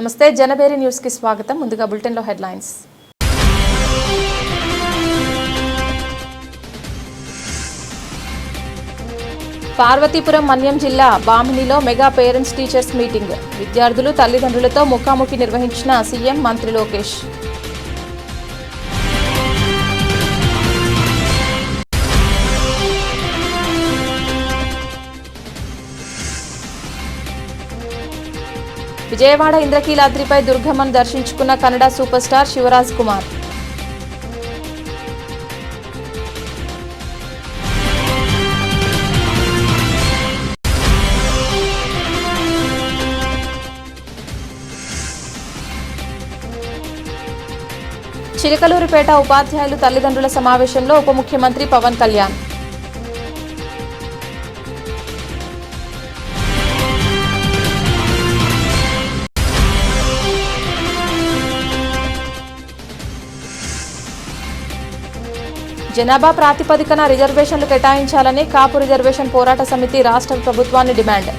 నమస్తే జనబేరి న్యూస్ కి స్వాగతం. ముందుగా బులెటిన్ లో హెడ్లైన్స్. పార్వతీపురం మన్యం జిల్లా బామినిలో మెగా పేరెంట్స్ టీచర్స్ మీటింగ్. విద్యార్థులు తల్లిదండ్రులతో ముఖాముఖి నిర్వహించిన సీఎం మంత్రి లోకేష్. విజయవాడ ఇంద్రకీలాద్రిపై దుర్గమ్మను దర్శించుకున్న కన్నడ సూపర్ స్టార్ శివరాజ్ కుమార్. చిలకలూరిపేట ఉపాధ్యాయులు తల్లిదండ్రుల సమావేశంలో ఉప ముఖ్యమంత్రి పవన్ కళ్యాణ్. జనాభా ప్రాతిపదికన రిజర్వేషన్లు కేటాయించాలని కాపు రిజర్వేషన్ పోరాట సమితి రాష్ట్ర ప్రభుత్వాన్ని డిమాండ్.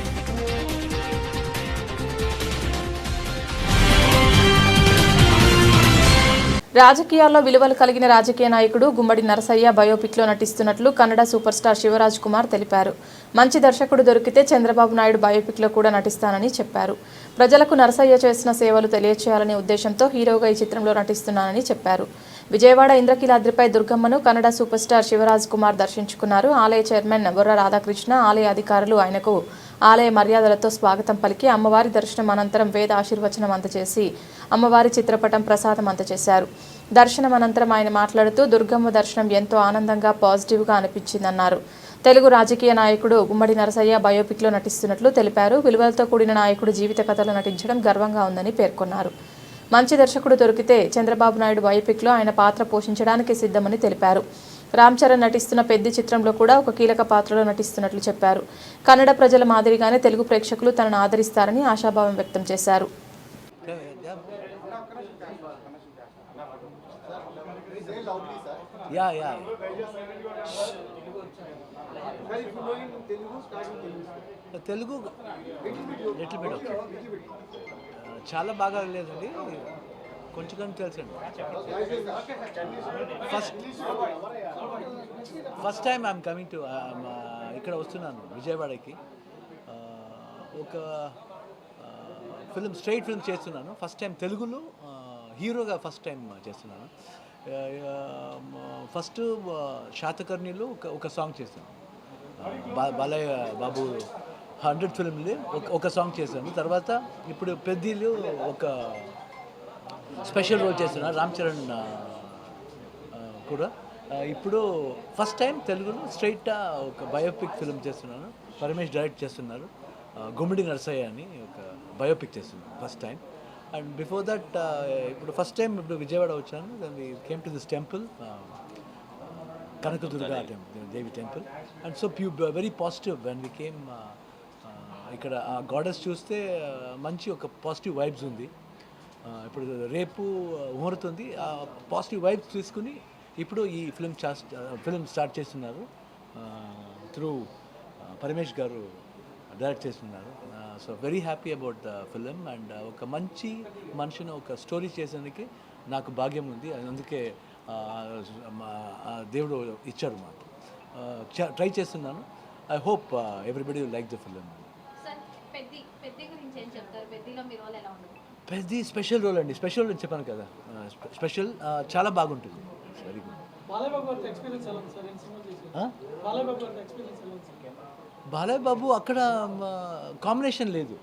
రాజకీయాల్లో విలువలు కలిగిన రాజకీయ నాయకుడు గుమ్మడి నరసయ్య బయోపిక్లో నటిస్తున్నట్లు కన్నడ సూపర్ స్టార్ శివరాజ్ కుమార్ తెలిపారు. మంచి దర్శకుడు దొరికితే చంద్రబాబు నాయుడు బయోపిక్లో కూడా నటిస్తానని చెప్పారు. ప్రజలకు నరసయ్య చేసిన సేవలు తెలియచేయాలనే ఉద్దేశంతో హీరోగా ఈ చిత్రంలో నటిస్తున్నానని చెప్పారు. విజయవాడ ఇంద్రకీలాద్రిపై దుర్గమ్మను కన్నడ సూపర్ స్టార్ శివరాజ్ కుమార్ దర్శించుకున్నారు. ఆలయ చైర్మన్ బొర్ర రాధాకృష్ణ, ఆలయ అధికారులు ఆయనకు ఆలయ మర్యాదలతో స్వాగతం పలికి అమ్మవారి దర్శనం అనంతరం వేద ఆశీర్వచనం అందజేసి అమ్మవారి చిత్రపటం ప్రసాదం అందజేశారు. దర్శనం అనంతరం ఆయన మాట్లాడుతూ దుర్గమ్మ దర్శనం ఎంతో ఆనందంగా పాజిటివ్గా అనిపించిందన్నారు. తెలుగు రాజకీయ నాయకుడు గుమ్మడి నరసయ్య బయోపిక్లో నటిస్తున్నట్లు తెలిపారు. విలువలతో కూడిన నాయకుడు జీవిత కథలో నటించడం గర్వంగా ఉందని పేర్కొన్నారు. మంచి దర్శకుడు దొరికితే చంద్రబాబు నాయుడు బయోపిక్లో ఆయన పాత్ర పోషించడానికి సిద్ధమని తెలిపారు. రామ్ చరణ్ నటిస్తున్న పెద్ది చిత్రంలో కూడా ఒక కీలక పాత్రలో నటిస్తున్నట్లు చెప్పారు. కన్నడ ప్రజల మాదిరిగానే తెలుగు ప్రేక్షకులు తనను ఆదరిస్తారని ఆశాభావం వ్యక్తం చేశారు. తెలుగు చాలా బాగా లేదండి, కొంచెం తెలుసండి. First time I'm coming to ఇక్కడ వస్తున్నాను విజయవాడకి. ఒక స్ట్రైట్ ఫిల్మ్ చేస్తున్నాను. ఫస్ట్ టైం తెలుగులో హీరోగా ఫస్ట్ టైం చేస్తున్నాను. ఫస్ట్ శాతకర్ణిలో ఒక సాంగ్ చేశాను. బాలయ్య బాబు 100 ఫిల్మ్లో ఒక సాంగ్ చేశాను. తర్వాత ఇప్పుడు పెద్దిలో ఒక స్పెషల్ రోల్ చేస్తున్నాను, రామ్ చరణ్ కూడా. ఇప్పుడు ఫస్ట్ టైం తెలుగులో స్ట్రైట్గా ఒక బయోపిక్ ఫిల్మ్ చేస్తున్నాను. పరమేష్ డైరెక్ట్ చేస్తున్నారు. గుమ్మడి నరసయ్య అని ఒక బయోపిక్ చేస్తున్నాను first time. And before that ఇప్పుడు ఫస్ట్ టైం ఇప్పుడు విజయవాడ వచ్చాను. Then we came to this temple, Kanakadurga Devi temple. And so very positive when we came. ఇక్కడ ఆ గాడెస్ చూస్తే మంచి ఒక పాజిటివ్ వైబ్స్ ఉంది. ఇప్పుడు రేపు ముహూర్తుంది. ఆ పాజిటివ్ వైబ్స్ తీసుకుని ఇప్పుడు ఈ ఫిల్మ్ స్టార్ట్ చేస్తున్నారు. త్రూ పరమేష్ గారు డైరెక్ట్ చేస్తున్నారు. So very happy about the film. And ఒక మంచి మనిషిని ఒక స్టోరీ చేసేందుకు నాకు భాగ్యం ఉంది. అందుకే దేవుడు ఇచ్చారు మాకు. ట్రై చేస్తున్నాను. I hope everybody will like the film. Peddi special role అండి. స్పెషల్ రోల్ చెప్పాను కదా, స్పెషల్ చాలా బాగుంటుంది. Very good. బాలయ్య బాబు అక్కడ కాంబినేషన్ లేదు.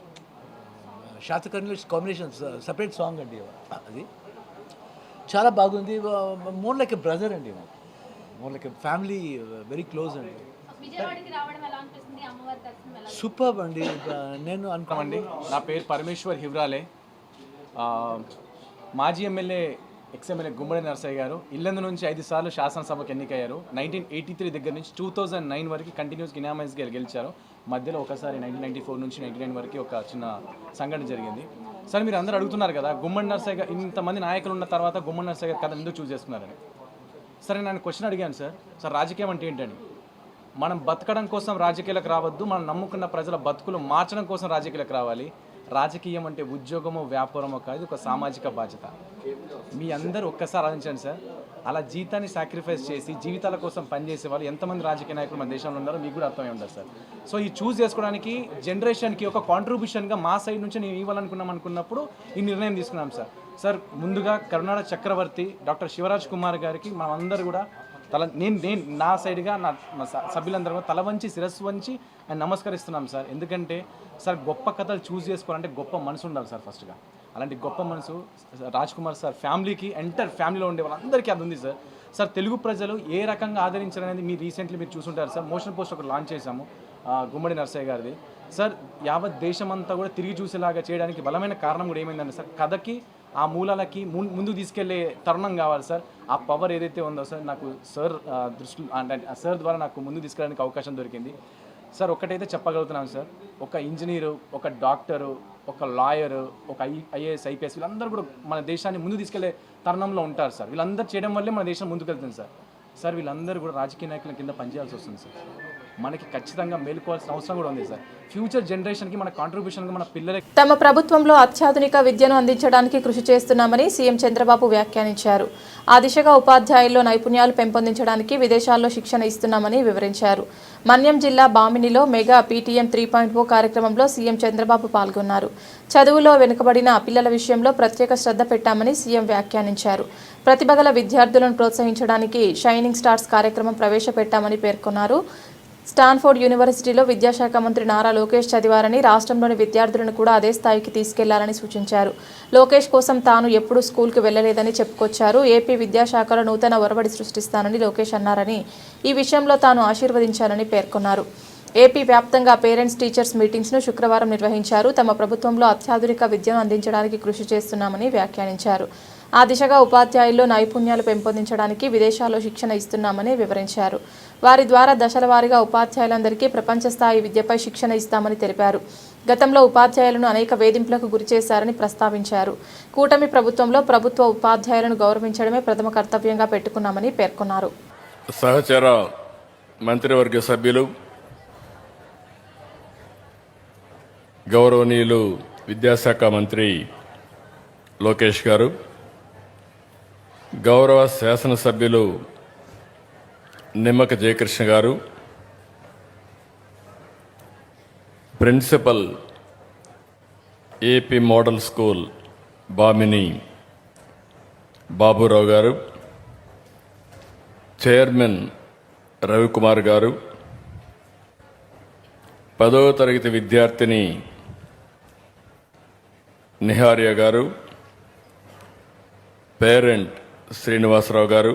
శాతకర్ణిలో కాంబినేషన్ సపరేట్ సాంగ్ అండి. అది చాలా బాగుంది. మోర్ లైక్ ఎ బ్రదర్ అండి, more like a family, very close అండి. సూపర్ అండి. నేను అనుకోమండి. నా పేరు పరమేశ్వర్ హివ్రాలే. మాజీ ఎమ్మెల్యే ఎక్స్ఎమ్మెల్యే గుమ్మడి నరసయ్య గారు ఇల్లందు నుంచి 5 సార్లు శాసనసభకు ఎన్నికయ్యారు. 1983 దగ్గర నుంచి 2009 వరకు కంటిన్యూస్గా ఇనామస్గా గెలిచారు. మధ్యలో ఒకసారి 1994 నుంచి 1999 వరకు ఒక చిన్న సంఘటన జరిగింది. సరే, మీరు అందరూ అడుగుతున్నారు కదా, గుమ్మడి నరసయ్య గారు ఇంతమంది నాయకులు ఉన్న తర్వాత గుమ్మడి నరసయ్య గారు కథ ఎందుకు చూస్ చేసుకున్నారని. సరే, నేను క్వశ్చన్ అడిగాను సార్ రాజకీయం అంటే ఏంటని. మనం బతకడం కోసం రాజకీయాలకు రావద్దు, మనం నమ్ముకున్న ప్రజల బతుకులు మార్చడం కోసం రాజకీయాలకు రావాలి. రాజకీయం అంటే ఉద్యోగమో వ్యాపారమో కాదు, ఒక సామాజిక బాధ్యత. మీ అందరూ ఒక్కసారి ఆలోచించండి సార్, అలా జీతాన్ని సాక్రిఫైస్ చేసి జీవితాల కోసం పనిచేసే వాళ్ళు ఎంతమంది రాజకీయ నాయకులు మన దేశంలో ఉన్నారో మీకు కూడా అర్థమై ఉండదు సార్. సో ఈ చూస్ చేసుకోవడానికి జనరేషన్కి ఒక కాంట్రిబ్యూషన్గా మా సైడ్ నుంచి నేను ఇవ్వాలనుకున్నాం అనుకున్నప్పుడు ఈ నిర్ణయం తీసుకున్నాం సార్. సార్ ముందుగా కర్ణాటక చక్రవర్తి డాక్టర్ శివరాజ్ కుమార్ గారికి మనమందరూ కూడా నేను నా సైడ్గా నా సభ్యులందరూ కూడా తల వంచి శిరస్సు వంచి ఆయన నమస్కరిస్తున్నాం సార్. ఎందుకంటే సార్ గొప్ప కథలు చూస్ చేసుకోవాలంటే గొప్ప మనసు ఉండాలి సార్ ఫస్ట్గా. అలాంటి గొప్ప మనసు రాజ్ కుమార్ సార్ ఫ్యామిలీకి, ఎంటర్ ఫ్యామిలీలో ఉండే వాళ్ళందరికీ అది ఉంది సార్. సార్ తెలుగు ప్రజలు ఏ రకంగా ఆదరించారనేది మీరు రీసెంట్లీ మీరు చూసుంటారు సార్. మోషన్ పోస్ట్ ఒకటి లాంచ్ చేశాము గుమ్మడి నరసయ్య గారిది సార్. యావత్ దేశమంతా కూడా తిరిగి చూసేలాగా చేయడానికి బలమైన కారణం కూడా ఏమైందంటే సార్, కథకి ఆ మూలాలకి ముందుకు తీసుకెళ్లే తరుణం కావాలి సార్. ఆ పవర్ ఏదైతే ఉందో సార్, నాకు సార్ దృష్టి అంటే సార్ ద్వారా నాకు ముందుకు తీసుకెళ్ళడానికి అవకాశం దొరికింది సార్. ఒక్కటైతే చెప్పగలుగుతున్నాను సార్, ఒక ఇంజనీరు, ఒక డాక్టరు, ఒక లాయరు, ఒక ఐఏఎస్ ఐపీఎస్ వీళ్ళందరూ కూడా మన దేశాన్ని ముందుకు తీసుకెళ్లే తరుణంలో ఉంటారు సార్. వీళ్ళందరూ చేయడం వల్లే మన దేశం ముందుకు వెళ్తుంది సార్. సార్ వీళ్ళందరూ కూడా రాజకీయ నాయకుల కింద పనిచేయాల్సి వస్తుంది సార్. మనకి ఖచ్చితంగా మేలుకోవాల్సిన అవసరం కూడా ఉంది సార్. ఫ్యూచర్ జనరేషన్కి మన కాంట్రిబ్యూషన్గా మన పిల్లలకి తమ ప్రభుత్వంలో అత్యాధునిక విద్యను అందించడానికి కృషి చేస్తున్నామని సీఎం చంద్రబాబు వ్యాఖ్యానించారు. ఆ దిశగా ఉపాధ్యాయుల్లో నైపుణ్యాలు పెంపొందించడానికి విదేశాల్లో శిక్షణ ఇస్తున్నామని వివరించారు. మన్యం జిల్లా బామినిలో మెగా పీటీఎం 3.0 కార్యక్రమంలో సీఎం చంద్రబాబు పాల్గొన్నారు. చదువులో వెనుకబడిన పిల్లల విషయంలో ప్రత్యేక శ్రద్ధ పెట్టామని సీఎం వ్యాఖ్యానించారు. ప్రతిభగల విద్యార్థులను ప్రోత్సహించడానికి షైనింగ్ స్టార్స్ కార్యక్రమం ప్రవేశపెట్టామని పేర్కొన్నారు. స్టాన్ఫోర్డ్ యూనివర్సిటీలో విద్యాశాఖ మంత్రి నారా లోకేష్ చదివారని, రాష్ట్రంలోని విద్యార్థులను కూడా అదే స్థాయికి తీసుకెళ్లాలని సూచించారు. లోకేష్ కోసం తాను ఎప్పుడూ స్కూల్కి వెళ్లలేదని చెప్పుకొచ్చారు. ఏపీ విద్యాశాఖలో నూతన ఒరవడి సృష్టిస్తానని లోకేష్ అన్నారని, ఈ విషయంలో తాను ఆశీర్వదించాలని పేర్కొన్నారు. ఏపీ వ్యాప్తంగా పేరెంట్స్ టీచర్స్ మీటింగ్స్ను శుక్రవారం నిర్వహించారు. తమ ప్రభుత్వంలో అత్యాధునిక విద్యను అందించడానికి కృషి చేస్తున్నామని వ్యాఖ్యానించారు. ఆ దిశగా ఉపాధ్యాయుల్లో నైపుణ్యాలు పెంపొందించడానికి విదేశాల్లో శిక్షణ ఇస్తున్నామని వివరించారు. వారి ద్వారా దశల వారీగా ఉపాధ్యాయులందరికీ ప్రపంచ స్థాయి విద్యపై శిక్షణ ఇస్తామని తెలిపారు. గతంలో ఉపాధ్యాయులను అనేక వేధింపులకు గురిచేశారని ప్రస్తావించారు. కూటమి ప్రభుత్వంలో ప్రభుత్వ ఉపాధ్యాయులను గౌరవించడమే ప్రథమ కర్తవ్యంగా పెట్టుకున్నామని పేర్కొన్నారు. సహచర మంత్రివర్గ సభ్యులు, గౌరవనీయులు విద్యాశాఖ మంత్రి లోకేష్ గారు, గౌరవ శాసనసభ్యులు నిమ్మక జయకృష్ణ గారు, principal AP model school Bamini Baburao గారు, చైర్మన్ రవికుమార్ గారు, 10వ తరగతి విద్యార్థిని నిహార్య గారు, పేరెంట్ శ్రీనివాసరావు గారు,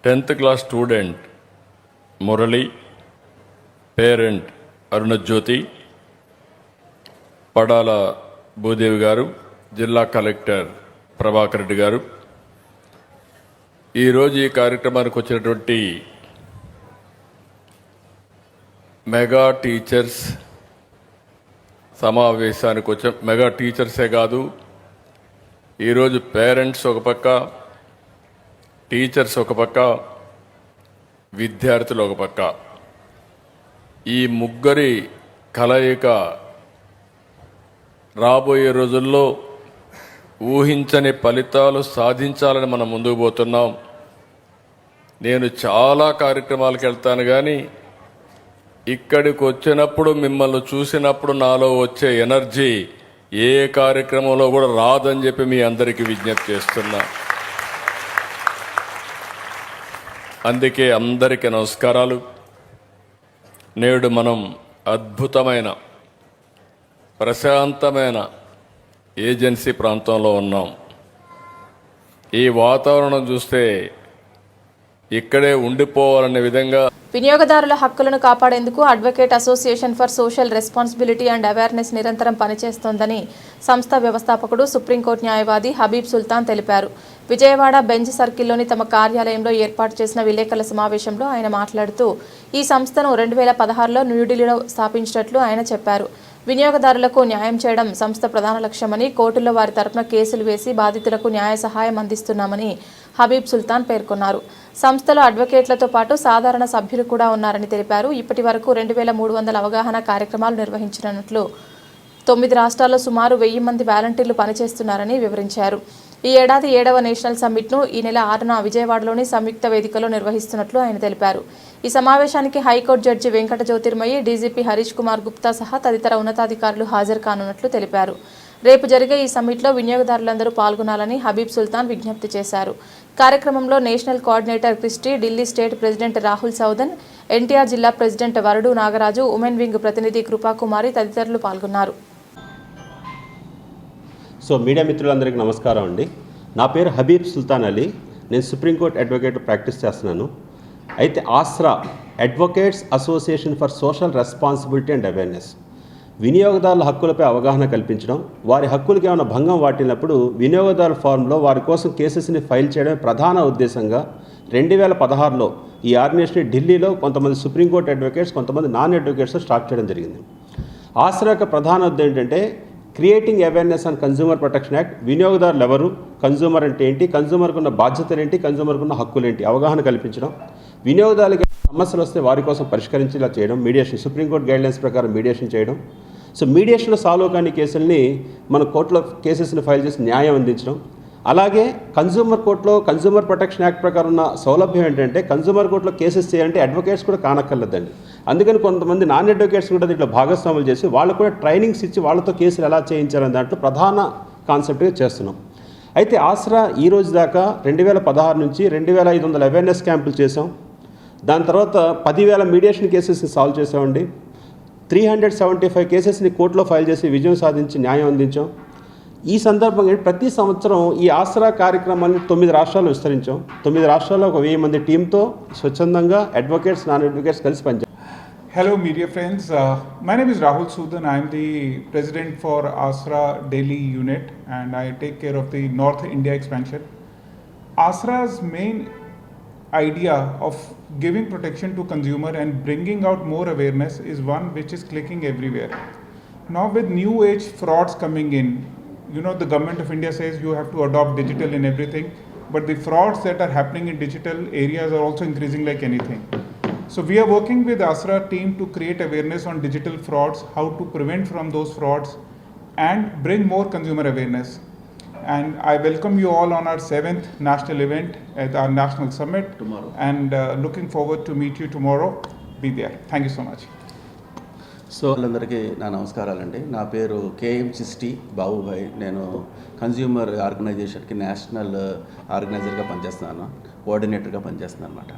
10th class student Murali, parent Arunajyothi, Padala Bhudevi గారు, జిల్లా కలెక్టర్ ప్రభాకర్ రెడ్డి గారు, ఈరోజు ఈ కార్యక్రమానికి వచ్చినటువంటి మెగా టీచర్స్ సమావేశానికి వచ్చే మెగా టీచర్సే కాదు, ఈరోజు పేరెంట్స్ ఒక పక్క, టీచర్స్ ఒక పక్క, విద్యార్థులు ఒక పక్క, ఈ ముగ్గురి కలయిక రాబోయే రోజుల్లో ఊహించని ఫలితాలు సాధించాలని మనం ముందుకు పోతున్నాం. నేను చాలా కార్యక్రమాలకు వెళ్తాను, కానీ ఇక్కడికి వచ్చినప్పుడు మిమ్మల్ని చూసినప్పుడు నాలో వచ్చే ఎనర్జీ ఏ కార్యక్రమంలో కూడా రాదని చెప్పి మీ అందరికీ విజ్ఞప్తి చేస్తున్నా. అందుకే అందరికీ నమస్కారాలు. నేడు మనం అద్భుతమైన ప్రశాంతమైన ఏజెన్సీ ప్రాంతంలో ఉన్నాం. ఈ వాతావరణం చూస్తే ఇక్కడే ఉండిపోవాలనే విధంగా వినియోగదారుల హక్కులను కాపాడేందుకు advocate association for social responsibility and awareness నిరంతరం పనిచేస్తోందని సంస్థ వ్యవస్థాపకుడు, సుప్రీంకోర్టు న్యాయవాది హబీబ్ సుల్తాన్ తెలిపారు. విజయవాడ బెంజ్ సర్కిల్లోని తమ కార్యాలయంలో ఏర్పాటు చేసిన విలేకరుల సమావేశంలో ఆయన మాట్లాడుతూ, ఈ సంస్థను 2016లో న్యూఢిల్లీలో స్థాపించినట్లు ఆయన చెప్పారు. వినియోగదారులకు న్యాయం చేయడం సంస్థ ప్రధాన లక్ష్యమని, కోర్టుల్లో వారి తరపున కేసులు వేసి బాధితులకు న్యాయ సహాయం అందిస్తున్నామని హబీబ్ సుల్తాన్ పేర్కొన్నారు. సంస్థలో అడ్వకేట్లతో పాటు సాధారణ సభ్యులు కూడా ఉన్నారని తెలిపారు. ఇప్పటి వరకు 2300 అవగాహన కార్యక్రమాలు నిర్వహించినట్లు 9 రాష్ట్రాల్లో సుమారు 1000 మంది వాలంటీర్లు పనిచేస్తున్నారని వివరించారు. ఈ ఏడాది 7వ నేషనల్ సమ్మిట్ను ఈ నెల 6న విజయవాడలోని సంయుక్త వేదికలో నిర్వహిస్తున్నట్లు ఆయన తెలిపారు. ఈ సమావేశానికి high court judge Venkata Jyothirmayi, DGP Harish Kumar Gupta సహా తదితర ఉన్నతాధికారులు హాజరు కానున్నట్లు తెలిపారు. రేపు జరిగే ఈ సమ్మిట్లో వినియోగదారులందరూ పాల్గొనాలని హబీబ్ సుల్తాన్ విజ్ఞప్తి చేశారు. కార్యక్రమంలో national coordinator Christy, Delhi state president Rahul Saudan, NTR జిల్లా president Varadu Nagaraju, women wing ప్రతినిధి కృపాకుమారి తదితరులు పాల్గొన్నారు. సో మీడియా మిత్రులందరికీ నమస్కారం అండి. నా పేరు హబీబ్ సుల్తాన్ అలీ. నేను సుప్రీంకోర్టు అడ్వకేట్ ప్రాక్టీస్ చేస్తున్నాను. అయితే Aasra advocates association for social responsibility and awareness, వినియోగదారుల హక్కులపై అవగాహన కల్పించడం, వారి హక్కులకి ఏమైనా భంగం వాటినప్పుడు వినియోగదారుల ఫారంలో వారి కోసం కేసెస్ని ఫైల్ చేయడమే ప్రధాన ఉద్దేశంగా 2016లో ఈ ఆర్గనైజేషన్ ఢిల్లీలో కొంతమంది సుప్రీంకోర్టు అడ్వకేట్స్, కొంతమంది నాన్ అడ్వకేట్స్తో స్టార్ట్ చేయడం జరిగింది. ఆస్రా యొక్క ప్రధాన ఉద్దేశం ఏంటంటే creating awareness on consumer protection act. వినియోగదారులు ఎవరు, కన్జ్యూమర్ అంటే ఏంటి, కన్జ్యూమర్కు ఉన్న బాధ్యతలు ఏంటి, కన్జ్యూమర్కు ఉన్న హక్కులు ఏంటి, అవగాహన కల్పించడం, వినియోగదారులకి సమస్యలు వస్తే వారి కోసం పరిష్కరించేలా చేయడం, మీడియేషన్, సుప్రీంకోర్టు గైడ్లైన్స్ ప్రకారం మీడియేషన్ చేయడం. సో మీడియేషన్లో సాల్వ్ కాని కేసుల్ని మన కోర్టులో కేసెస్ని ఫైల్ చేసి న్యాయం అందించడం. అలాగే కన్జ్యూమర్ కోర్టులో కన్జ్యూమర్ ప్రొటెక్షన్ యాక్ట్ ప్రకారం ఉన్న సౌలభ్యం ఏంటంటే కన్జ్యూమర్ కోర్టులో కేసెస్ చేయాలంటే అడ్వకేట్స్ కూడా కానక్కర్లేదండి. అందుకని కొంతమంది నాన్ అడ్వకేట్స్ కూడా దీంట్లో భాగస్వాములు చేసి వాళ్ళకు కూడా ట్రైనింగ్స్ ఇచ్చి వాళ్ళతో కేసులు ఎలా చేయించారని దాంట్లో ప్రధాన కాన్సెప్ట్గా చేస్తున్నాం. అయితే ఆస్రా ఈ రోజు దాకా 2016 నుంచి 2500 అవేర్నెస్ క్యాంపులు చేసాం. దాని తర్వాత 10,000 మీడియేషన్ కేసెస్ని సాల్వ్ చేసామండి. 375 కేసెస్ని కోర్టులో ఫైల్ చేసి విజయం సాధించి న్యాయం అందించాం. ఈ సందర్భంగా ప్రతి సంవత్సరం ఈ ఆసరా కార్యక్రమాన్ని 9 రాష్ట్రాల్లో విస్తరించాం. 9 రాష్ట్రాల్లో ఒక 1000 మంది టీంతో స్వచ్ఛందంగా అడ్వకేట్స్, నాన్ అడ్వకేట్స్ కలిసి పనిచేస్తాం. Hello media friends, my name is Rahul Sudan. I am the president for ASRA Delhi unit and I take care of the North India expansion. ASRA's main idea of giving protection to consumer and bringing out more awareness is one which is clicking everywhere. Now with new age frauds coming in, you know, the government of India says you have to adopt digital in everything, but the frauds that are happening in digital areas are also increasing like anything. So we are working with ASRA team to create awareness on digital frauds, how to prevent from those frauds and bring more consumer awareness. And I welcome you all on our 7th national event at our national summit tomorrow. And looking forward to meet you tomorrow. Be there. Thank you so much. So అందరికీ నా నమస్కారాలండి. నా పేరు KM Chishti Babubhai. నేను consumer ఆర్గనైజేషన్కి national ఆర్గనైజర్గా పనిచేస్తున్నాను, కోఆర్డినేటర్గా పనిచేస్తున్నాను అనమాట.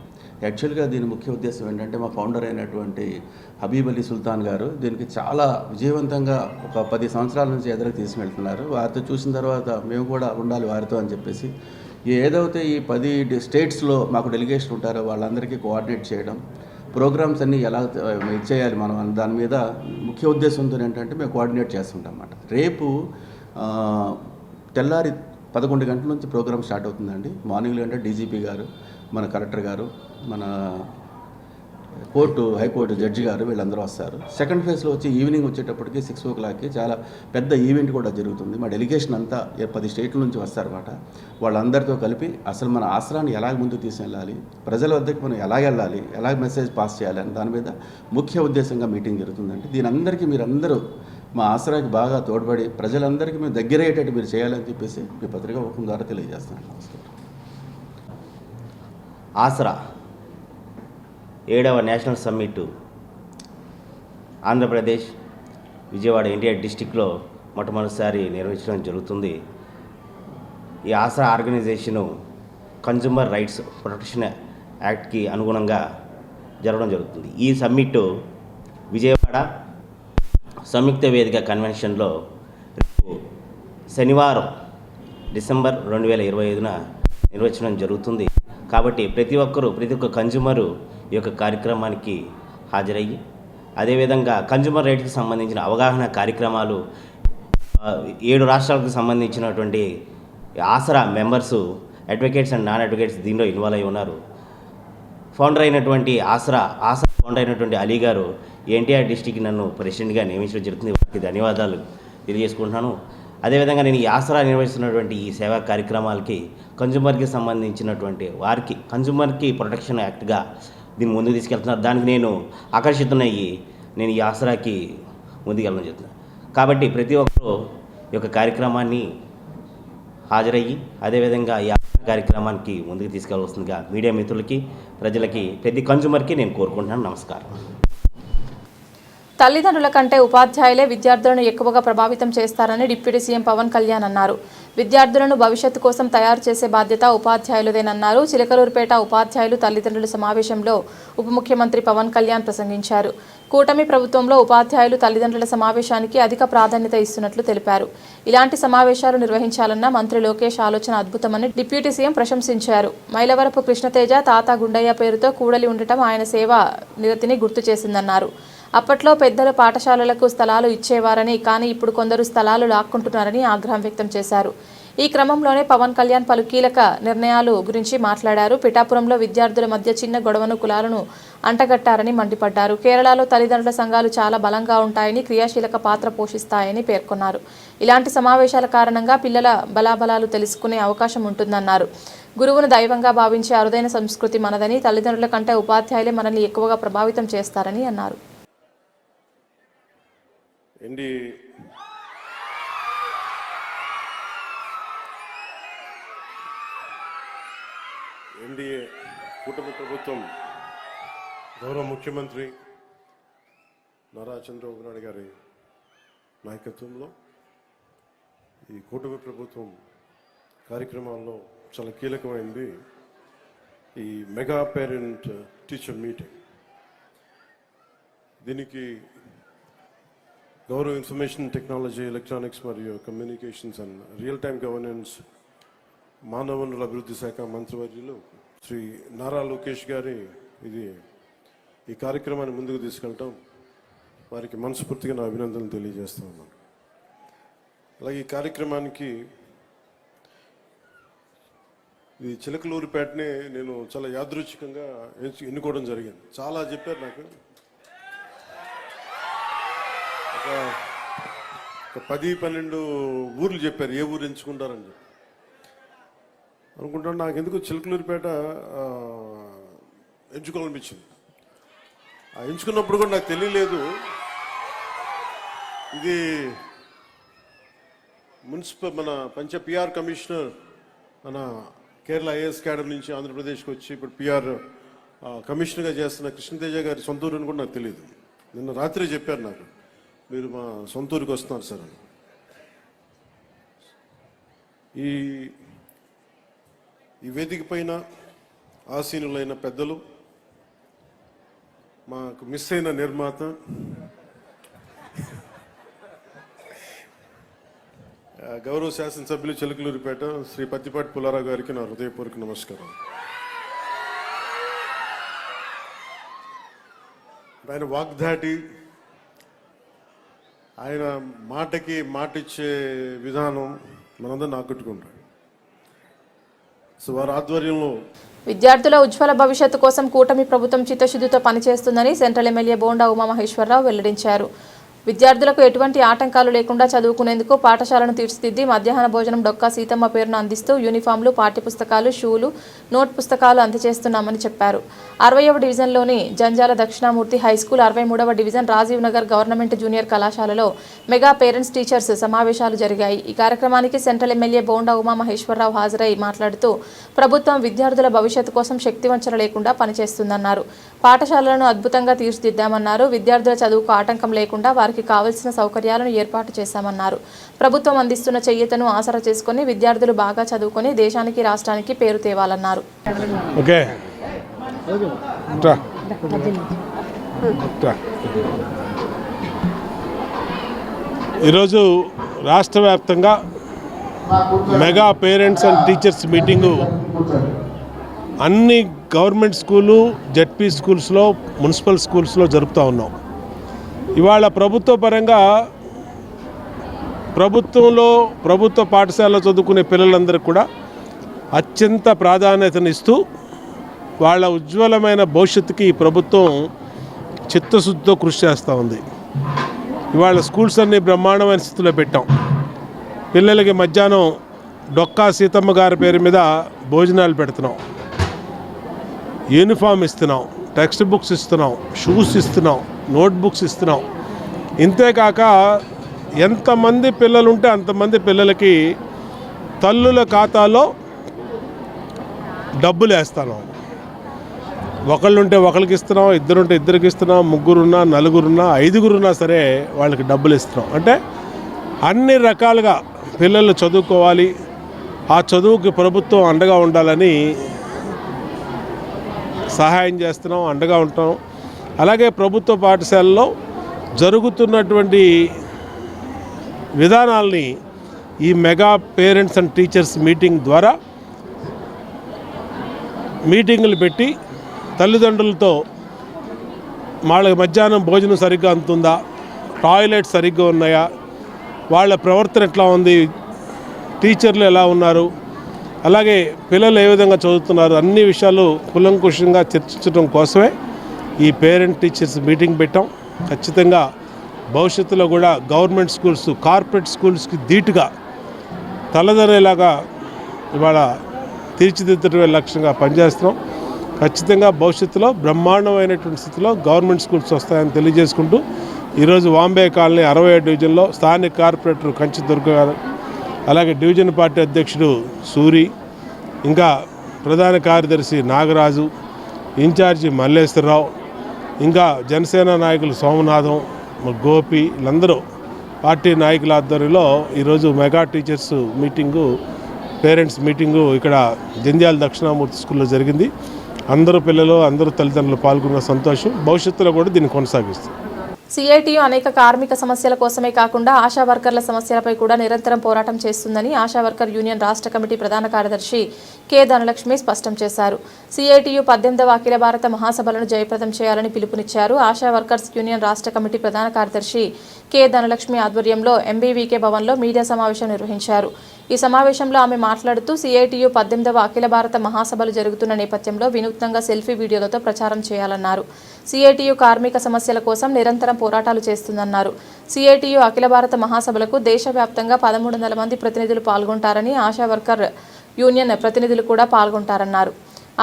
యాక్చువల్గా దీని ముఖ్య ఉద్దేశం ఏంటంటే మా ఫౌండర్ అయినటువంటి హబీబ్ అలీ సుల్తాన్ గారు దీనికి చాలా విజయవంతంగా ఒక 10 సంవత్సరాల నుంచి ఎదురుకు తీసుకెళ్తున్నారు. వారితో చూసిన తర్వాత మేము కూడా ఉండాలి వారితో అని చెప్పేసి ఏదైతే ఈ 10 స్టేట్స్లో మాకు డెలిగేషన్ ఉంటారో వాళ్ళందరికీ కోఆర్డినేట్ చేయడం, ప్రోగ్రామ్స్ అన్నీ ఎలా చేయాలి మనం దాని మీద ముఖ్య ఉద్దేశంతో ఏంటంటే మేము కోఆర్డినేట్ చేస్తుంటాం అన్నమాట. రేపు తెల్లారి 11 గంటల నుంచి ప్రోగ్రామ్ స్టార్ట్ అవుతుందండి. మార్నింగ్లో అంటే డీజీపీ గారు, మన కలెక్టర్ గారు, మన హైకోర్టు జడ్జి గారు వీళ్ళందరూ వస్తారు. సెకండ్ ఫేజ్లో వచ్చి ఈవినింగ్ వచ్చేటప్పటికి 6 o'clockకి చాలా పెద్ద ఈవెంట్ కూడా జరుగుతుంది. మా డెలిగేషన్ అంతా 10 స్టేట్ల నుంచి వస్తారన్నమాట. వాళ్ళందరితో కలిపి అసలు మన ఆసరాన్ని ఎలా ముందుకు తీసుకెళ్ళాలి, ప్రజల వద్దకు మనం ఎలా వెళ్ళాలి, ఎలా మెసేజ్ పాస్ చేయాలి అని దాని మీద ముఖ్య ఉద్దేశంగా మీటింగ్ జరుగుతుందండి. దీని అందరికీ మీరందరూ మా ఆసరాకి బాగా తోడ్పడి ప్రజలందరికీ మేము దగ్గరయ్యేటట్టు మీరు చేయాలని చెప్పేసి మీ పత్రికా ముఖం ద్వారా తెలియజేస్తున్నాను. నమస్కారం. ఆసరా 7వ నేషనల్ సమ్మిట్ ఆంధ్రప్రదేశ్ విజయవాడ ఎన్టీఆర్ డిస్టిక్లో మొట్టమొదటిసారి నిర్వహించడం జరుగుతుంది. ఈ ఆసరా ఆర్గనైజేషను కన్జ్యూమర్ రైట్స్ ప్రొటెక్షన్ యాక్ట్కి అనుగుణంగా జరగడం జరుగుతుంది. ఈ సమ్మిట్ విజయవాడ సంయుక్త వేదిక కన్వెన్షన్లో రేపు శనివారం డిసెంబర్ 2025న నిర్వహించడం జరుగుతుంది. కాబట్టి ప్రతి ఒక్క కన్జ్యూమరు ఈ యొక్క కార్యక్రమానికి హాజరయ్యి అదేవిధంగా కన్జ్యూమర్ రైట్కి సంబంధించిన అవగాహన కార్యక్రమాలు 7 రాష్ట్రాలకు సంబంధించినటువంటి Aasra members, advocates and non advocates దీనిలో ఇన్వాల్వ్ అయి ఉన్నారు. ఫౌండర్ అయినటువంటి ఆసరా ఫౌండర్ అయినటువంటి అలీ గారు ఎన్టీఆర్ డిస్టిక్ నన్ను ప్రెసిడెంట్గా నియమించడం జరుగుతుంది. వారికి ధన్యవాదాలు తెలియజేసుకుంటున్నాను. అదేవిధంగా నేను ఈ ఆసరా నిర్వహిస్తున్నటువంటి ఈ సేవా కార్యక్రమాలకి కన్జ్యూమర్కి సంబంధించినటువంటి వారికి కన్జ్యూమర్కి ప్రొటెక్షన్ యాక్ట్గా దీన్ని ముందుకు తీసుకెళ్తున్నారు. దానికి నేను ఆకర్షితున్నయ్యి నేను ఈ ఆసరాకి ముందుకెళ్ళడం చెప్తున్నాను. కాబట్టి ప్రతి ఒక్కరూ ఈ యొక్క కార్యక్రమాన్ని హాజరయ్యి అదేవిధంగా ఈ కార్యక్రమానికి ముందుకు తీసుకెళ్లవలసిందిగా మీడియా మిత్రులకి, ప్రజలకి, ప్రతి కన్జ్యూమర్కి నేను కోరుకుంటున్నాను. నమస్కారం. తల్లిదండ్రుల కంటే ఉపాధ్యాయులే విద్యార్థులను ఎక్కువగా ప్రభావితం చేస్తారని డిప్యూటీ సీఎం పవన్ కళ్యాణ్ అన్నారు. విద్యార్థులను భవిష్యత్తు కోసం తయారు చేసే బాధ్యత ఉపాధ్యాయులదేనన్నారు. చిలకలూరుపేట ఉపాధ్యాయులు తల్లిదండ్రుల సమావేశంలో ఉప ముఖ్యమంత్రి పవన్ కళ్యాణ్ ప్రసంగించారు. కూటమి ప్రభుత్వంలో ఉపాధ్యాయులు తల్లిదండ్రుల సమావేశానికి అధిక ప్రాధాన్యత ఇస్తున్నట్లు తెలిపారు. ఇలాంటి సమావేశాలు నిర్వహించాలన్న మంత్రి లోకేష్ ఆలోచన అద్భుతమని డిప్యూటీ సీఎం ప్రశంసించారు. మైలవరపు కృష్ణతేజ తాత గుండయ్య పేరుతో కూడలి ఉండటం ఆయన సేవా నిరతిని గుర్తు చేసిందన్నారు. అప్పట్లో పెద్దలు పాఠశాలలకు స్థలాలు ఇచ్చేవారని, కానీ ఇప్పుడు కొందరు స్థలాలు లాక్కుంటున్నారని ఆగ్రహం వ్యక్తం చేశారు. ఈ క్రమంలోనే పవన్ కళ్యాణ్ పలు కీలక నిర్ణయాలు గురించి మాట్లాడారు. పిఠాపురంలో విద్యార్థుల మధ్య చిన్న గొడవను కులాలను అంటగట్టారని మండిపడ్డారు. కేరళలో తల్లిదండ్రుల సంఘాలు చాలా బలంగా ఉంటాయని, క్రియాశీలక పాత్ర పోషిస్తాయని పేర్కొన్నారు. ఇలాంటి సమావేశాల కారణంగా పిల్లల బలాబలాలు తెలుసుకునే అవకాశం ఉంటుందన్నారు. గురువును దైవంగా భావించే అరుదైన సంస్కృతి మనదని, తల్లిదండ్రుల కంటే ఉపాధ్యాయులే మనల్ని ఎక్కువగా ప్రభావితం చేస్తారని అన్నారు. ఎన్డీఏ కూటమి ప్రభుత్వం గౌరవ ముఖ్యమంత్రి నారా చంద్రబాబు నాయుడు గారి నాయకత్వంలో ఈ కూటమి ప్రభుత్వం కార్యక్రమాల్లో చాలా కీలకమైంది ఈ మెగా పేరెంట్ టీచర్ మీటింగ్. దీనికి గౌరవ ఇన్ఫర్మేషన్ టెక్నాలజీ, ఎలక్ట్రానిక్స్ మరియు communications and real time governance మానవ వనరుల అభివృద్ధి శాఖ మంత్రివర్యులు శ్రీ నారా లోకేష్ గారి ఈ కార్యక్రమాన్ని ముందుకు తీసుకెళ్ళటం వారికి మనస్ఫూర్తిగా నా అభినందనలు తెలియజేస్తా ఉన్నాను. అలాగే ఈ కార్యక్రమానికి ఈ చిలకలూరుపేటనే నేను చాలా యాదృచ్ఛికంగా ఎన్నుకోవడం జరిగింది. చాలా చెప్పారు నాకు, ఒక 10-12 ఊర్లు చెప్పారు ఏ ఊరు ఎంచుకుంటారని చెప్పి అనుకుంటాను. నాకు ఎందుకు చిలకలూరుపేట ఎంచుకోవాలనిపించింది. ఆ ఎంచుకున్నప్పుడు కూడా నాకు తెలియలేదు ఇది మన పిఆర్ కమిషనర్ మన కేరళ ఐఏఎస్ క్యాడర్ నుంచి ఆంధ్రప్రదేశ్కి వచ్చి ఇప్పుడు పిఆర్ కమిషనర్గా చేస్తున్న కృష్ణతేజ గారి సొంత ఊరు అని కూడా నాకు తెలియదు. నిన్న రాత్రి చెప్పారు నాకు, మీరు మా సొంత ఊరికి వస్తున్నారు సార్ అని. ఈ వేదిక పైన ఆసీనులైన పెద్దలు, మాకు మిస్ అయిన నిర్మాత, గౌరవ శాసనసభ్యులు చిలకలూరుపేట శ్రీ పత్తిపాటి పుల్లారావు గారికి నా హృదయపూర్వక నమస్కారం. ఆయన వాగ్దాటి, ఆయన మాటకి మాటిచ్చే విధానం మనందరం ఆకట్టుకుంటాడు. సో వారి ఆధ్వర్యంలో విద్యార్థుల ఉజ్వల భవిష్యత్తు కోసం కూటమి ప్రభుత్వం చిత్తశుద్ధితో పనిచేస్తుందని సెంట్రల్ ఎమ్మెల్యే బోండా ఉమామహేశ్వరరావు వెల్లడించారు. విద్యార్థులకు ఎటువంటి ఆటంకాలు లేకుండా చదువుకునేందుకు పాఠశాలను తీర్చిదిద్ది మధ్యాహ్న భోజనం డొక్కా సీతమ్మ పేరును అందిస్తూ యూనిఫామ్లు, పాఠ్యపుస్తకాలు, షూలు, నోట్ పుస్తకాలు అందజేస్తున్నామని చెప్పారు. 60వ డివిజన్లోని జంజాల దక్షిణామూర్తి హైస్కూల్, 63వ division Rajiv Nagar government junior కళాశాలలో మెగా పేరెంట్స్ టీచర్స్ సమావేశాలు జరిగాయి. ఈ కార్యక్రమానికి సెంట్రల్ ఎమ్మెల్యే బోండా ఉమామహేశ్వరరావు హాజరై మాట్లాడుతూ ప్రభుత్వం విద్యార్థుల భవిష్యత్తు కోసం శక్తివంచన లేకుండా పనిచేస్తుందన్నారు. పాఠశాలలను అద్భుతంగా తీర్చిదిద్దామన్నారు. విద్యార్థుల చదువుకు ఆటంకం లేకుండా వారికి కావలసిన సౌకర్యాలను ఏర్పాటు చేశామన్నారు. ప్రభుత్వం అందిస్తున్న చెయ్యతను ఆసరా చేసుకుని విద్యార్థులు బాగా చదువుకొని దేశానికి, రాష్ట్రానికి పేరు తేవాలన్నారు. ఈరోజు రాష్ట్ర వ్యాప్తంగా mega parents and teachers meeting అన్ని గవర్నమెంట్ స్కూలు, జెడ్పీ స్కూల్స్లో, మున్సిపల్ స్కూల్స్లో జరుపుతూ ఉన్నాం. ఇవాళ ప్రభుత్వ పరంగా ప్రభుత్వ పాఠశాలలో చదువుకునే పిల్లలందరికీ కూడా అత్యంత ప్రాధాన్యతనిస్తూ వాళ్ళ ఉజ్వలమైన భవిష్యత్తుకి ఈ ప్రభుత్వం చిత్తశుద్ధితో కృషి చేస్తూ ఉంది. ఇవాళ స్కూల్స్ అన్నీ బ్రహ్మాండమైన స్థితిలో పెట్టాం. పిల్లలకి మధ్యాహ్నం డొక్కా సీతమ్మ గారి పేరు మీద భోజనాలు పెడుతున్నాం, యూనిఫామ్ ఇస్తున్నాం, టెక్స్ట్ బుక్స్ ఇస్తున్నాం, షూస్ ఇస్తున్నాం, నోట్ బుక్స్ ఇస్తున్నాం. ఇంతేకాక ఎంతమంది పిల్లలు ఉంటే అంతమంది పిల్లలకి తల్లుల ఖాతాలో డబ్బులు వేస్తాను. ఒకళ్ళుంటే ఒకరికి ఇస్తున్నాం, ఇద్దరుంటే ఇద్దరికి ఇస్తున్నాం, ముగ్గురున్నా, నలుగురున్నా, ఐదుగురున్నా సరే వాళ్ళకి డబ్బులు ఇస్తున్నాం. అంటే అన్ని రకాలుగా పిల్లలు చదువుకోవాలి, ఆ చదువుకి ప్రభుత్వం అండగా ఉండాలని సహాయం చేస్తున్నాం, అండగా ఉంటాం. అలాగే ప్రభుత్వ పాఠశాలలో జరుగుతున్నటువంటి విధానాల్ని ఈ mega parents and teachers meeting ద్వారా మీటింగులు పెట్టి తల్లిదండ్రులతో వాళ్ళకి మధ్యాహ్నం భోజనం సరిగ్గా అందుతుందా, టాయిలెట్స్ సరిగ్గా ఉన్నాయా, వాళ్ళ ప్రవర్తన ఎట్లా ఉంది, టీచర్లు ఎలా ఉన్నారు, అలాగే పిల్లలు ఏ విధంగా చదువుతున్నారు, అన్ని విషయాలు కులంకుషంగా చర్చించడం కోసమే ఈ పేరెంట్ టీచర్స్ మీటింగ్ పెట్టాం. ఖచ్చితంగా భవిష్యత్తులో కూడా గవర్నమెంట్ స్కూల్స్ కార్పొరేట్ స్కూల్స్కి ధీటుగా తలదనేలాగా ఇవాళ తీర్చిదిద్దడమే లక్ష్యంగా పనిచేస్తున్నాం. ఖచ్చితంగా భవిష్యత్తులో బ్రహ్మాండమైనటువంటి స్థితిలో గవర్నమెంట్ స్కూల్స్ వస్తాయని తెలియజేసుకుంటూ ఈరోజు వాంబే కాలనీ 60వ డివిజన్లో స్థానిక కార్పొరేటర్ కంచి దుర్గ గారు, అలాగే డివిజన్ పార్టీ అధ్యక్షుడు సూరి, ఇంకా ప్రధాన కార్యదర్శి నాగరాజు, ఇన్ఛార్జి మల్లేశ్వరరావు, ఇంకా జనసేన నాయకులు సోమనాథం, గోపి, వీళ్ళందరూ పార్టీ నాయకుల ఆధ్వర్యంలో ఈరోజు mega teachers meeting, parents meeting ఇక్కడ జంధ్యాల దక్షిణామూర్తి స్కూల్లో జరిగింది. అందరూ పిల్లలు, అందరూ తల్లిదండ్రులు పాల్గొన్న సంతోషం. భవిష్యత్తులో కూడా దీన్ని కొనసాగిస్తాం. సిఐటియు అనేక కార్మిక సమస్యల కోసమే కాకుండా ఆశా వర్కర్ల సమస్యలపై కూడా నిరంతరం పోరాటం చేస్తుందని ఆశా వర్కర్ యూనియన్ రాష్ట్ర కమిటీ ప్రధాన కార్యదర్శి కె ధనలక్ష్మి స్పష్టం చేశారు. సిఐటియు 18వ అఖిల భారత మహాసభలను జయప్రదం చేయాలని పిలుపునిచ్చారు. ఆశా వర్కర్స్ యూనియన్ రాష్ట్ర కమిటీ ప్రధాన కార్యదర్శి కె ధనలక్ష్మి ఆధ్వర్యంలో ఎంబీవీకే భవన్లో మీడియా సమావేశం నిర్వహించారు. ఈ సమావేశంలో ఆమె మాట్లాడుతూ సిఐటియు 18వ అఖిల భారత మహాసభలు జరుగుతున్న నేపథ్యంలో వినూత్నంగా సెల్ఫీ వీడియోలతో ప్రచారం చేయాలన్నారు. సిఐటియు కార్మిక సమస్యల కోసం నిరంతరం పోరాటాలు చేస్తుందన్నారు. సిఐటియు అఖిల భారత మహాసభలకు దేశవ్యాప్తంగా 1300 మంది ప్రతినిధులు పాల్గొంటారని, ఆశా వర్కర్ యూనియన్ ప్రతినిధులు కూడా పాల్గొంటారన్నారు.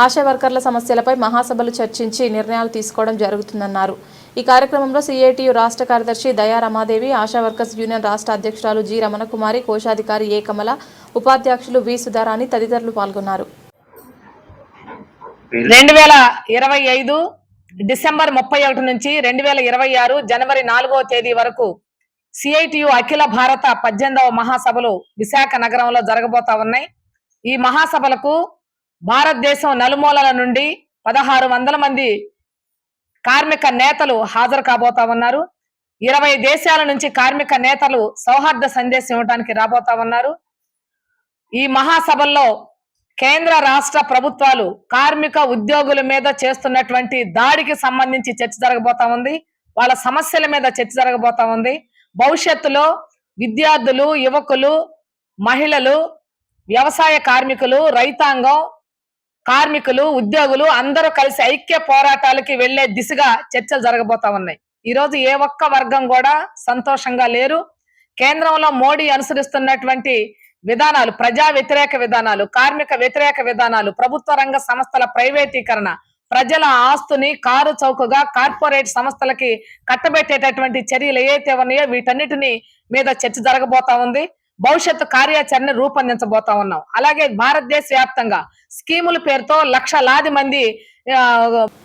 ఆశా వర్కర్ల సమస్యలపై మహాసభలు చర్చించి నిర్ణయాలు తీసుకోవడం జరుగుతుందన్నారు. ఈ కార్యక్రమంలో సిఐటియు రాష్ట్ర కార్యదర్శి దయా రమాదేవి, ఆశా వర్కర్స్ యూనియన్ రాష్ట్ర అధ్యక్షురాలు జి రమణకుమారి, కోశాధికారి ఏ కమల, ఉపాధ్యక్షులు వి సుధారాణి తదితరులు పాల్గొన్నారు. 2025 డిసెంబర్ 31 నుంచి 2026 జనవరి 4వ తేదీ వరకు సిఐటియు అఖిల భారత 18వ మహాసభలు విశాఖ నగరంలో జరగబోతా ఉన్నాయి. ఈ మహాసభలకు భారతదేశం నలుమూలల నుండి 1600 మంది కార్మిక నేతలు హాజరు కాబోతా ఉన్నారు. 20 దేశాల నుంచి కార్మిక నేతలు సౌహార్ద సందేశం ఇవ్వడానికి రాబోతా ఉన్నారు. ఈ మహాసభల్లో కేంద్ర రాష్ట్ర ప్రభుత్వాలు కార్మిక ఉద్యోగుల మీద చేస్తున్నటువంటి దాడికి సంబంధించి చర్చ జరగబోతా ఉంది. వాళ్ళ సమస్యల మీద చర్చ జరగబోతా ఉంది. భవిష్యత్తులో విద్యార్థులు, యువకులు, మహిళలు, వ్యవసాయ కార్మికులు, రైతాంగం, కార్మికులు, ఉద్యోగులు అందరూ కలిసి ఐక్య పోరాటాలకి వెళ్లే దిశగా చర్చలు జరగబోతా ఉన్నాయి. ఈరోజు ఏ ఒక్క వర్గం కూడా సంతోషంగా లేరు. కేంద్రంలో మోడీ అనుసరిస్తున్నటువంటి విధానాలు, ప్రజా వ్యతిరేక విధానాలు, కార్మిక వ్యతిరేక విధానాలు, ప్రభుత్వ రంగ సంస్థల ప్రైవేటీకరణ, ప్రజల ఆస్తుని కారు చౌకగా కార్పొరేట్ సంస్థలకి కట్టబెట్టేటటువంటి చర్యలు ఏవైతే ఉన్నాయో వీటన్నిటిని మీద చర్చ జరగబోతా ఉంది. భవిష్యత్తు కార్యాచరణ రూపొందించబోతా ఉన్నాం. అలాగే భారతదేశ వ్యాప్తంగా స్కీముల పేరుతో లక్షలాది మంది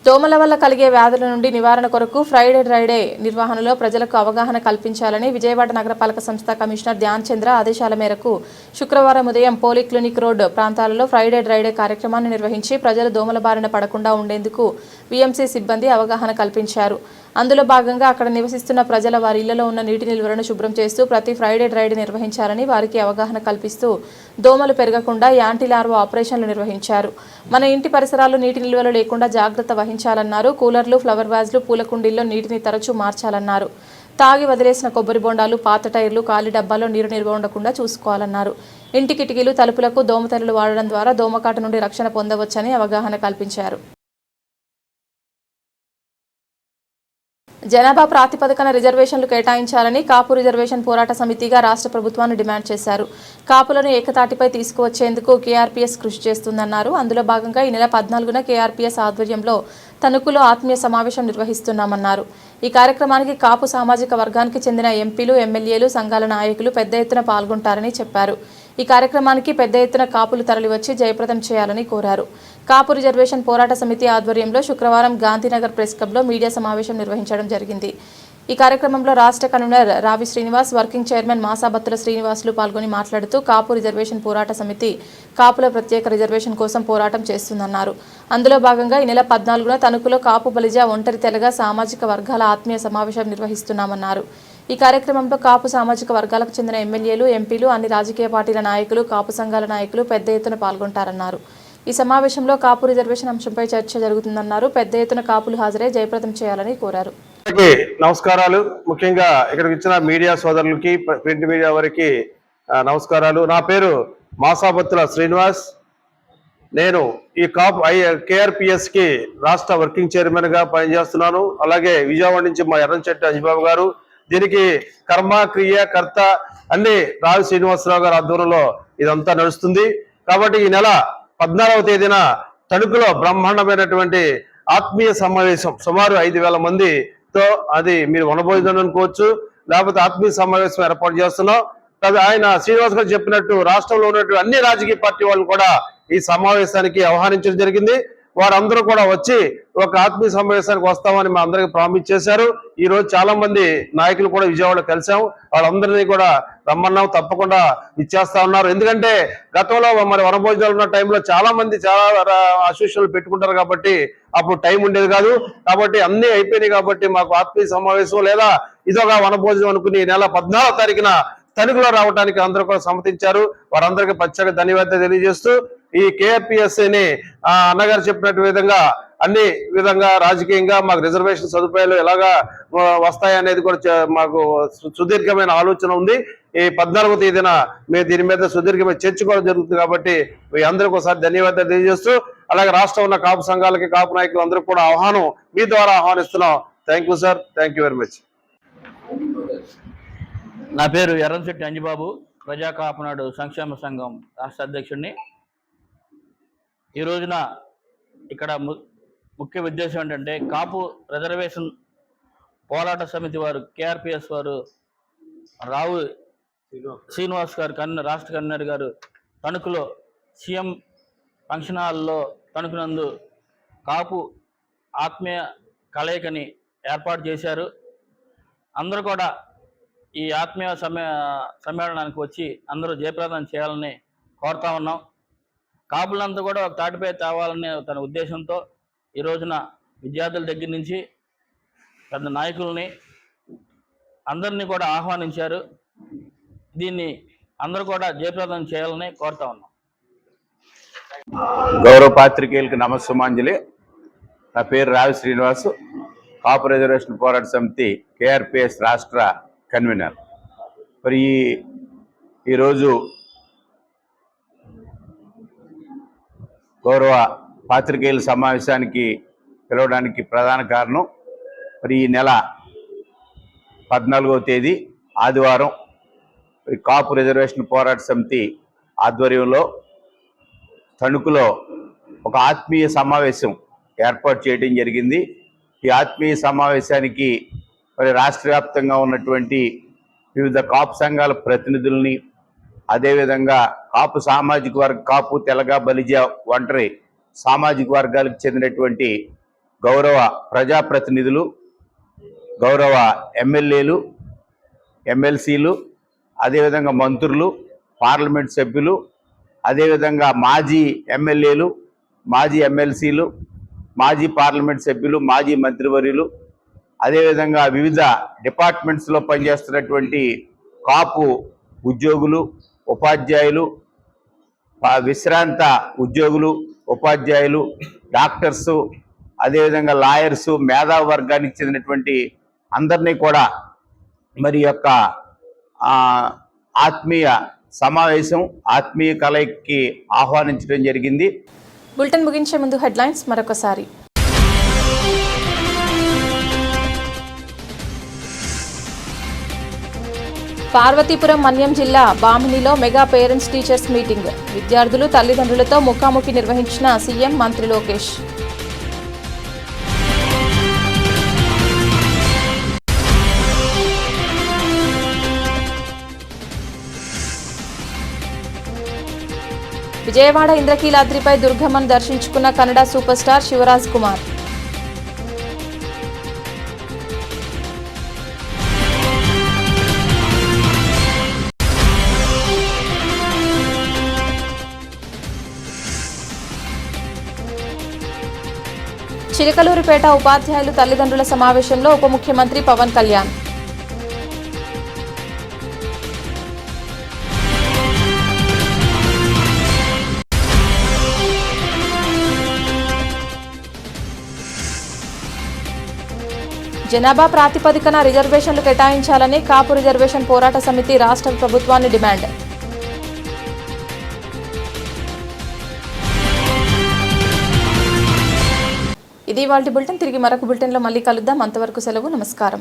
దోమల వల్ల కలిగే వ్యాధుల నుండి నివారణ కొరకు ఫ్రైడే డ్రైడే నిర్వహణలో ప్రజలకు అవగాహన కల్పించాలని విజయవాడ నగరపాలక సంస్థ కమిషనర్ ధ్యాన్ చంద్ర ఆదేశాల మేరకు శుక్రవారం ఉదయం పోలీక్లినిక్ రోడ్ ప్రాంతాలలో ఫ్రైడే డ్రైడే కార్యక్రమాన్ని నిర్వహించి ప్రజలు దోమల బారిన పడకుండా ఉండేందుకు విఎంసీ సిబ్బంది అవగాహన కల్పించారు. అందులో భాగంగా అక్కడ నివసిస్తున్న ప్రజల వారి ఇళ్లలో ఉన్న నీటి నిల్వలను శుభ్రం చేస్తూ ప్రతి ఫ్రైడే డ్రైడే నిర్వహించాలని వారికి అవగాహన కల్పిస్తూ దోమలు పెరగకుండా యాంటీ లార్వా ఆపరేషన్లు నిర్వహించారు. మన ఇంటి పరిసరాల్లో నీటి నిల్వలు లేకుండా జాగ్రత్త వహించాలన్నారు. కూలర్లు, ఫ్లవర్ వాజ్లు, పూల కుండీల్లో నీటిని తరచూ మార్చాలన్నారు. తాగి వదిలేసిన కొబ్బరి బొండాలు, పాత టైర్లు, ఖాళీ డబ్బాల్లో నీరు నిల్వ ఉండకుండా చూసుకోవాలన్నారు. ఇంటి కిటికీలు, తలుపులకు దోమతెరలు వాడడం ద్వారా దోమకాటు నుండి రక్షణ పొందవచ్చని అవగాహన కల్పించారు. జనాభా ప్రాతిపదికన రిజర్వేషన్లు కేటాయించాలని కాపు రిజర్వేషన్ పోరాట సమితిగా రాష్ట్ర ప్రభుత్వాన్ని డిమాండ్ చేశారు. కాపులను ఏకతాటిపై తీసుకువచ్చేందుకు కేఆర్పీఎస్ కృషి చేస్తుందన్నారు. అందులో భాగంగా ఈ నెల 14న కేఆర్పీఎస్ ఆధ్వర్యంలో తణుకులో ఆత్మీయ సమావేశం నిర్వహిస్తున్నామన్నారు. ఈ కార్యక్రమానికి కాపు సామాజిక వర్గానికి చెందిన ఎంపీలు, ఎమ్మెల్యేలు, సంఘాల నాయకులు పెద్ద ఎత్తున పాల్గొంటారని చెప్పారు. ఈ కార్యక్రమానికి పెద్ద ఎత్తున కాపులు తరలివచ్చి జయప్రదం చేయాలని కోరారు. కాపు రిజర్వేషన్ పోరాట సమితి ఆధ్వర్యంలో శుక్రవారం గాంధీనగర్ ప్రెస్ క్లబ్లో మీడియా సమావేశం నిర్వహించడం జరిగింది. ఈ కార్యక్రమంలో రాష్ట్ర కన్వీనర్ రావి శ్రీనివాస్, వర్కింగ్ చైర్మన్ మాసాబత్తుల శ్రీనివాసులు పాల్గొని మాట్లాడుతూ కాపు రిజర్వేషన్ పోరాట సమితి కాపుల ప్రత్యేక రిజర్వేషన్ కోసం పోరాటం చేస్తుందన్నారు. అందులో భాగంగా ఈ నెల 14న తణుకులో కాపు బలిజ ఒంటరి తెలగ సామాజిక వర్గాల ఆత్మీయ సమావేశం నిర్వహిస్తున్నామన్నారు. ఈ కార్యక్రమంలో కాపు సామాజిక వర్గాలకు చెందిన ఎమ్మెల్యేలు, ఎంపీలు, అన్ని రాజకీయ పార్టీల నాయకులు, కాపు సంఘాల నాయకులు పెద్ద ఎత్తున పాల్గొంటారన్నారు. ఈ సమావేశంలో కాపు రిజర్వేషన్ అంశంపై చర్చ జరుగుతుందన్నారు. పెద్ద ఎత్తున కాపులు హాజరై జయప్రదం చేయాలని కోరారు. నమస్కారాలు. ముఖ్యంగా ఇక్కడికి ఇచ్చిన మీడియా సోదరులకి, ప్రింట్ మీడియా వారికి నమస్కారాలు. నా పేరు మాసాబత్తుల శ్రీనివాస్. నేను ఈ KRPS కి రాష్ట్ర వర్కింగ్ చైర్మన్ గా పనిచేస్తున్నాను. అలాగే విజయవాడ నుంచి మా ఎర్రంచెట్టి అంజిబాబు గారు, దీనికి కర్మ క్రియ కర్త అన్ని రావి శ్రీనివాసరావు గారి ఆధ్వర్యంలో ఇదంతా నడుస్తుంది. కాబట్టి ఈ నెల 14వ తేదీన తణుకులో బ్రహ్మాండమైనటువంటి ఆత్మీయ సమావేశం సుమారు 5,000 మందితో, అది మీరు వనభోజనం అనుకోవచ్చు, లేకపోతే ఆత్మీయ సమావేశం ఏర్పాటు చేస్తున్నాం. ఆయన శ్రీనివాస్ గారు చెప్పినట్టు రాష్ట్రంలో ఉన్నటువంటి అన్ని రాజకీయ పార్టీ వాళ్ళు కూడా ఈ సమావేశానికి ఆహ్వానించడం జరిగింది. వారందరూ కూడా వచ్చి ఒక ఆత్మీయ సమావేశానికి వస్తామని మా అందరికి ప్రామిస్ చేశారు. ఈ రోజు చాలా మంది నాయకులు కూడా విజయవాడలో కలిసాం. వాళ్ళందరినీ కూడా రమ్మన్నాం, తప్పకుండా ఇచ్చేస్తా ఉన్నారు. ఎందుకంటే గతంలో మరి వనభోజనాలు ఉన్న టైంలో చాలా మంది చాలా అసోసియేషన్లు పెట్టుకుంటారు కాబట్టి అప్పుడు టైం ఉండేది కాదు. కాబట్టి అన్ని అయిపోయినాయి. కాబట్టి మాకు ఆత్మీయ సమావేశం లేదా ఇదొక వనభోజనం అనుకుని నెల 14వ తారీఖున తణుకులో రావడానికి అందరూ కూడా సమ్మతించారు. వారందరికీ ప్రత్యేక ధన్యవాదాలు తెలియజేస్తూ ఈ KRPS ని అన్నగారు చెప్పినట్టు విధంగా అన్ని విధంగా రాజకీయంగా మాకు రిజర్వేషన్ సదుపాయాలు ఎలాగా వస్తాయనేది కూడా మాకు సుదీర్ఘమైన ఆలోచన ఉంది. ఈ 14వ తేదీన మేము దీని మీద సుదీర్ఘమైన చర్చ కూడా జరుగుతుంది. కాబట్టి మీ అందరికీ ఒకసారి ధన్యవాదాలు తెలియజేస్తూ, అలాగే రాష్ట్రం ఉన్న కాపు సంఘాలకి, కాపు నాయకులు అందరూ కూడా ఆహ్వానం మీ ద్వారా ఆహ్వానిస్తున్నాం. Thank you sir, thank you very much. నా పేరు ఎర్రంశెట్టి అంజిబాబు, ప్రజా కాపునాడు సంక్షేమ సంఘం రాష్ట్ర అధ్యక్షుడిని. ఈ రోజున ఇక్కడ ముఖ్య ఉద్దేశం ఏంటంటే కాపు రిజర్వేషన్ పోరాట సమితి వారు, KRPS వారు, రావు శ్రీనివాస్ గారు రాష్ట్ర కన్వీనర్ గారు తణుకులో CM ఫంక్షన్ హాల్లో తణుకునందు కాపు ఆత్మీయ కలయికని ఏర్పాటు చేశారు. అందరూ కూడా ఈ ఆత్మీయ సమ్మేళనానికి వచ్చి అందరూ జయప్రదం చేయాలని కోరుతా ఉన్నాం. కాపులంతా కూడా ఒక తాటిపై తేవాలనే తన ఉద్దేశంతో ఈ రోజున విద్యార్థుల దగ్గర నుంచి పెద్ద నాయకుల్ని అందరినీ కూడా ఆహ్వానించారు. దీన్ని అందరూ కూడా జయప్రదం చేయాలని కోరుతా ఉన్నాం. గౌరవ పాత్రికేయులకు నమస్సుమాంజలి. నా పేరు రావి శ్రీనివాసు, కాపు రిజర్వేషన్ పోరాట సమితి KRPS రాష్ట్ర కన్వీనర్. మరి ఈరోజు గౌరవ పాత్రికేయుల సమావేశానికి పిలవడానికి ప్రధాన కారణం, మరి ఈ నెల 14వ తేదీ ఆదివారం కాపు రిజర్వేషన్ పోరాట సమితి ఆధ్వర్యంలో తణుకులో ఒక ఆత్మీయ సమావేశం ఏర్పాటు చేయడం జరిగింది. ఈ ఆత్మీయ సమావేశానికి మరి రాష్ట్ర వ్యాప్తంగా ఉన్నటువంటి వివిధ కాపు సంఘాల ప్రతినిధుల్ని, అదేవిధంగా కాపు సామాజిక కాపు తెలగ బలిజ ఒంటరి సామాజిక వర్గాలకు చెందినటువంటి గౌరవ ప్రజాప్రతినిధులు, గౌరవ ఎమ్మెల్యేలు, ఎమ్మెల్సీలు, అదేవిధంగా మంత్రులు, పార్లమెంట్ సభ్యులు, అదేవిధంగా మాజీ ఎమ్మెల్యేలు, మాజీ ఎమ్మెల్సీలు, మాజీ పార్లమెంట్ సభ్యులు, మాజీ మంత్రివర్యులు, అదేవిధంగా వివిధ డిపార్ట్మెంట్స్లో పనిచేస్తున్నటువంటి కాపు ఉద్యోగులు, ఉపాధ్యాయులు, విశ్రాంత ఉద్యోగులు, ఉపాధ్యాయులు, డాక్టర్సు, అదేవిధంగా లాయర్సు, మేధావి వర్గానికి చెందినటువంటి అందరినీ కూడా మరి యొక్క ఆత్మీయ సమావేశం, ఆత్మీయ కలయికకి ఆహ్వానించడం జరిగింది. బులెటిన్ ముగించే ముందు హెడ్లైన్స్ మరొకసారి. పార్వతీపురం మన్యం జిల్లా బామినిలో మెగా పేరెంట్స్ టీచర్స్ మీటింగ్. విద్యార్థులు తల్లిదండ్రులతో ముఖాముఖి నిర్వహించిన సీఎం, మంత్రి లోకేష్. విజయవాడ ఇంద్రకీలాద్రిపై దుర్గమ్మను దర్శించుకున్న కన్నడ సూపర్ స్టార్ శివరాజ్ కుమార్. చిలకలూరిపేట ఉపాధ్యాయులు తల్లిదండ్రుల సమావేశంలో ఉప ముఖ్యమంత్రి పవన్ కళ్యాణ్. జనాభా ప్రాతిపదికన రిజర్వేషన్లు కేటాయించాలని కాపు రిజర్వేషన్ పోరాట సమితి రాష్ట్ర ప్రభుత్వాన్ని డిమాండ్. ఇది ఇవాల్టి బులెటిన్. తిరిగి మరొక బులెటిన్లో మళ్ళీ కలుద్దాం. అంతవరకు సెలవు. నమస్కారం.